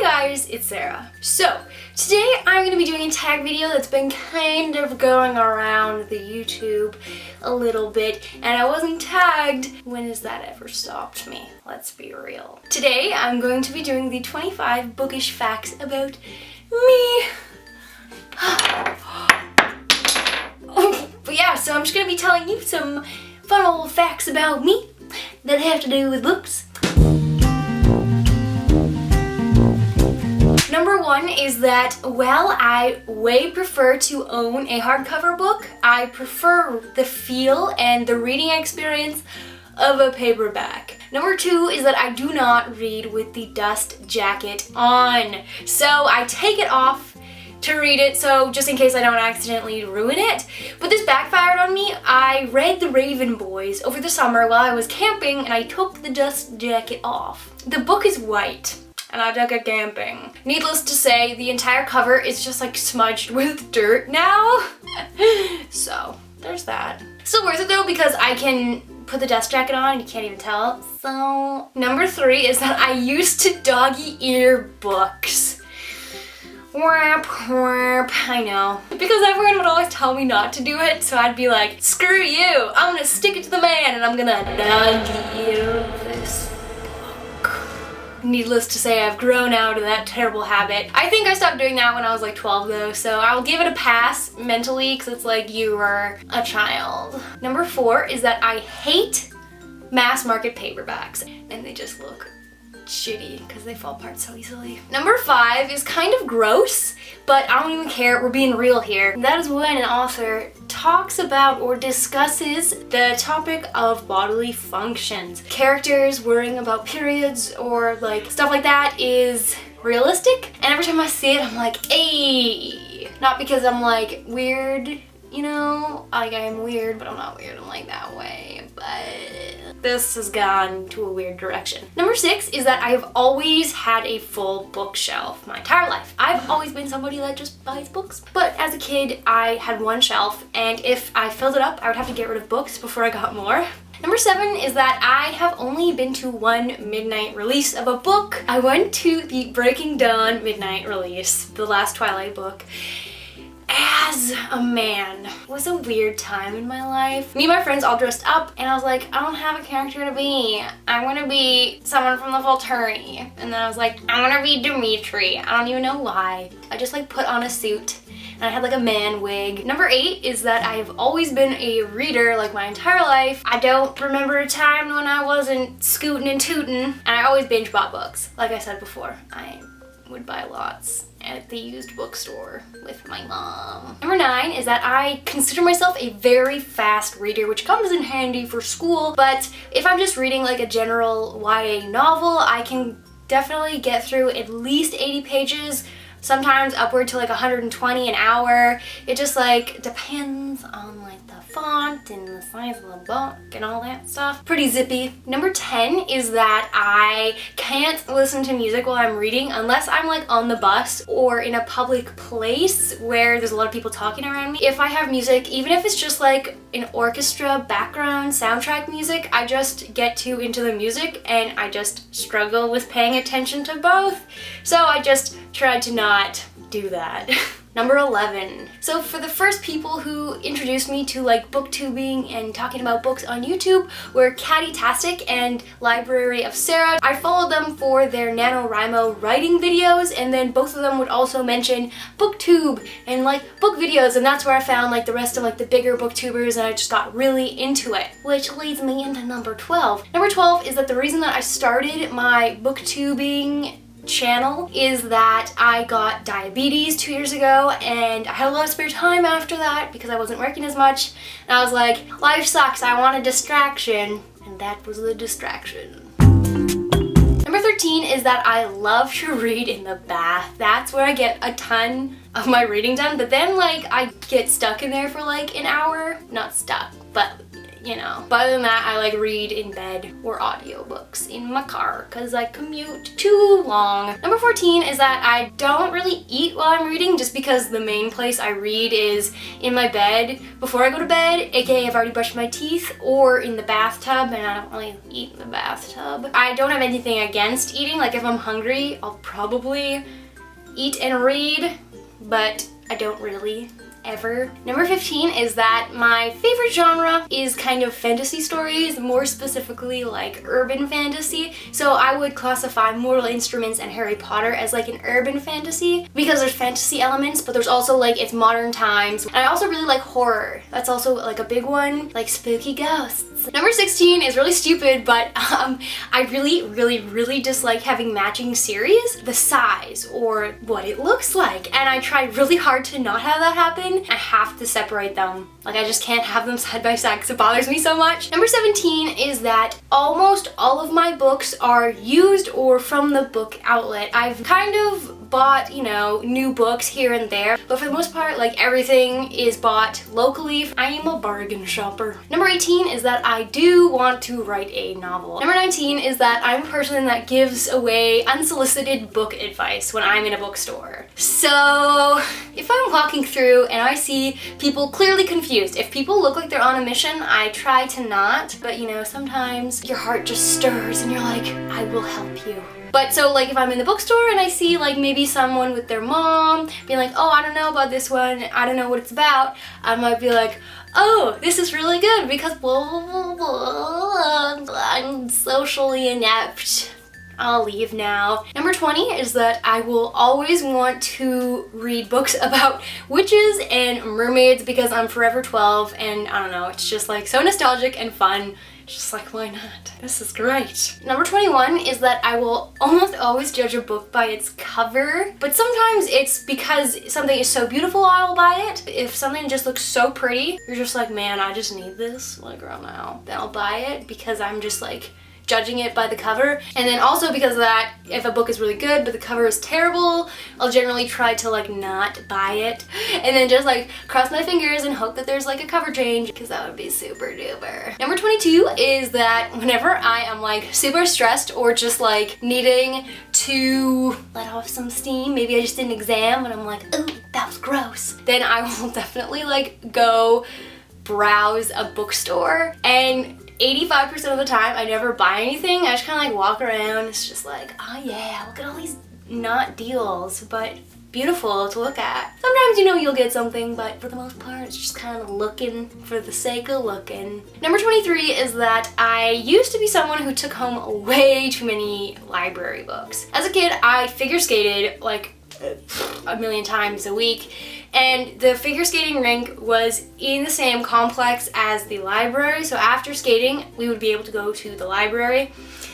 guys, it's Sarah. So, today I'm going to be doing a tag video that's been kind of going around the YouTube a little bit, and I wasn't tagged. When has that ever stopped me? Let's be real. Today I'm going to be doing the 25 bookish facts about me. But yeah, so I'm just going to be telling you some fun old facts about me that have to do with books. Number one is that while I way prefer to own a hardcover book, I prefer the feel and the reading experience of a paperback. Number two is that I do not read with the dust jacket on. So I take it off to read it, so just in case I don't accidentally ruin it. But this backfired on me. I read The Raven Boys over the summer while I was camping, and I took the dust jacket off. The book is white, and I took it camping. Needless to say, the entire cover is just like smudged with dirt now. So there's that. Still worth it though, because I can put the dust jacket on and you can't even tell. So number three is that I used to doggy ear books. Whap, whap, I know. Because everyone would always tell me not to do it, so I'd be like, screw you, I'm gonna stick it to the man and I'm gonna doggy ear this book. Needless to say, I've grown out of that terrible habit. I think I stopped doing that when I was like 12 though, so I will give it a pass mentally, because it's like you were a child. Number four is that I hate mass market paperbacks, and they just look shitty because they fall apart so easily. Number five is kind of gross, but I don't even care, we're being real here. That is when an author talks about or discusses the topic of bodily functions. Characters worrying about periods or like stuff like that is realistic, and every time I see it I'm like, hey! Not because I'm like weird, you know, like I'm weird, but I'm not weird, I'm like that way, but this has gone to a weird direction. Number six is that I have always had a full bookshelf my entire life. I've always been somebody that just buys books, but as a kid I had one shelf, and if I filled it up I would have to get rid of books before I got more. Number seven is that I have only been to one midnight release of a book. I went to the Breaking Dawn midnight release, the last Twilight book, as a man. It was a weird time in my life. Me and my friends all dressed up, and I was like, I don't have a character to be. I'm gonna be someone from the Volturi. And then I was like, I'm gonna be Dimitri. I don't even know why. I just like put on a suit, and I had like a man wig. Number eight is that I have always been a reader like my entire life. I don't remember a time when I wasn't scooting and tooting, and I always binge bought books. Like I said before, I would buy lots at the used bookstore with my mom. Number nine is that I consider myself a very fast reader, which comes in handy for school, but if I'm just reading like a general YA novel, I can definitely get through at least 80 pages, sometimes upward to like 120 an hour. It just like depends on like the font and the size of the book and all that stuff. Pretty zippy. Number 10 is that I can't listen to music while I'm reading unless I'm like on the bus or in a public place where there's a lot of people talking around me. If I have music, even if it's just like an orchestra background soundtrack music, I just get too into the music and I just struggle with paying attention to both. So I just tried to not do that. Number 11. So for the first people who introduced me to like booktubing and talking about books on YouTube were Catty-tastic and Library of Sarah. I followed them for their NaNoWriMo writing videos, and then both of them would also mention booktube and like book videos, and that's where I found like the rest of like the bigger booktubers, and I just got really into it. Which leads me into number 12. Number 12 is that the reason that I started my booktubing channel is that I got diabetes 2 years ago, and I had a lot of spare time after that because I wasn't working as much, and I was like, life sucks, I want a distraction, and that was the distraction. Number 13 is that I love to read in the bath. That's where I get a ton of my reading done, but then like I get stuck in there for like an hour. Not stuck, but you know. But other than that, I like read in bed or audiobooks in my car because I commute too long. Number 14 is that I don't really eat while I'm reading just because the main place I read is in my bed before I go to bed, aka I've already brushed my teeth, or in the bathtub, and I don't really eat in the bathtub. I don't have anything against eating. Like if I'm hungry, I'll probably eat and read, but I don't really ever. Number 15 is that my favorite genre is kind of fantasy stories, more specifically like urban fantasy. So I would classify Mortal Instruments and Harry Potter as like an urban fantasy because there's fantasy elements, but there's also like it's modern times. And I also really like horror. That's also like a big one, like spooky ghosts. Number 16 is really stupid, but I really dislike having matching series, the size or what it looks like. And I try really hard to not have that happen. I have to separate them. Like I just can't have them side by side because it bothers me so much. Number 17 is that almost all of my books are used or from the book outlet. I've kind of bought, you know, new books here and there, but for the most part, like everything is bought locally. I am a bargain shopper. Number 18 is that I do want to write a novel. Number 19 is that I'm a person that gives away unsolicited book advice when I'm in a bookstore. So if I'm walking through and I see people clearly confused, if people look like they're on a mission, I try to not, but you know, sometimes your heart just stirs and you're like, I will help you. But so like if I'm in the bookstore and I see like maybe someone with their mom being like, oh, I don't know about this one, I don't know what it's about, I might be like, oh, this is really good because blah, blah, blah, blah. I'm socially inept. I'll leave now. Number 20 is that I will always want to read books about witches and mermaids because I'm forever 12 and I don't know, it's just like so nostalgic and fun. Just like, why not? This is great. Number 21 is that I will almost always judge a book by its cover, but sometimes it's because something is so beautiful I will buy it. If something just looks so pretty, you're just like, man, I just need this, like right now. Then I'll buy it because I'm just like judging it by the cover. And then also because of that, if a book is really good but the cover is terrible, I'll generally try to like not buy it and then just like cross my fingers and hope that there's like a cover change because that would be super duper. Number 22 is that whenever I am like super stressed or just like needing to let off some steam, maybe I just did an exam and I'm like, oh, that was gross, then I will definitely like go browse a bookstore, and 85% of the time I never buy anything. I just kind of like walk around. It's just like, oh yeah, look at all these not deals, but beautiful to look at. Sometimes, you know, you'll get something, but for the most part, it's just kind of looking for the sake of looking. Number 23 is that I used to be someone who took home way too many library books. As a kid, I figure skated like a million times a week, and the figure skating rink was in the same complex as the library, so after skating we would be able to go to the library,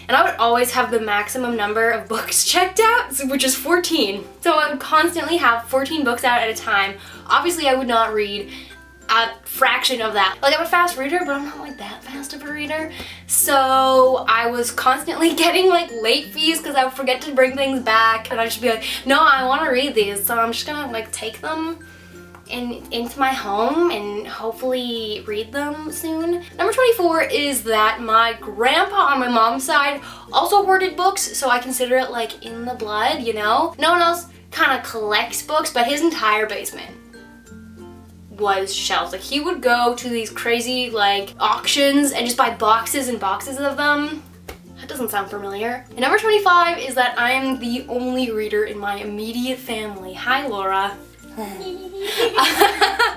and I would always have the maximum number of books checked out, which is 14. So I would constantly have 14 books out at a time. Obviously I would not read a fraction of that. Like I'm a fast reader, but I'm not like that fast of a reader. So I was constantly getting like late fees because I would forget to bring things back, and I'd just be like, no, I want to read these, so I'm just gonna like take them into my home and hopefully read them soon. Number 24 is that my grandpa on my mom's side also hoarded books, so I consider it like in the blood, you know? No one else kind of collects books, but his entire basement was shelves. Like he would go to these crazy like auctions and just buy boxes and boxes of them. That doesn't sound familiar. And number 25 is that I am the only reader in my immediate family. Hi, Laura.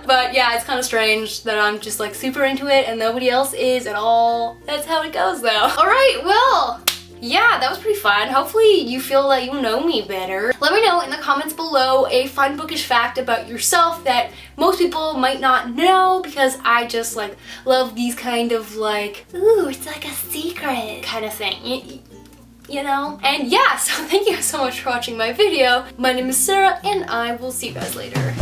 But yeah, it's kind of strange that I'm just like super into it and nobody else is at all. That's how it goes though. Alright, well, yeah, that was pretty fun. Hopefully you feel that you know me better. Let me know in the comments below a fun bookish fact about yourself that most people might not know, because I just like love these kind of like, ooh, it's like a secret kind of thing. You know? And yeah, so thank you so much for watching my video. My name is Sarah and I will see you guys later.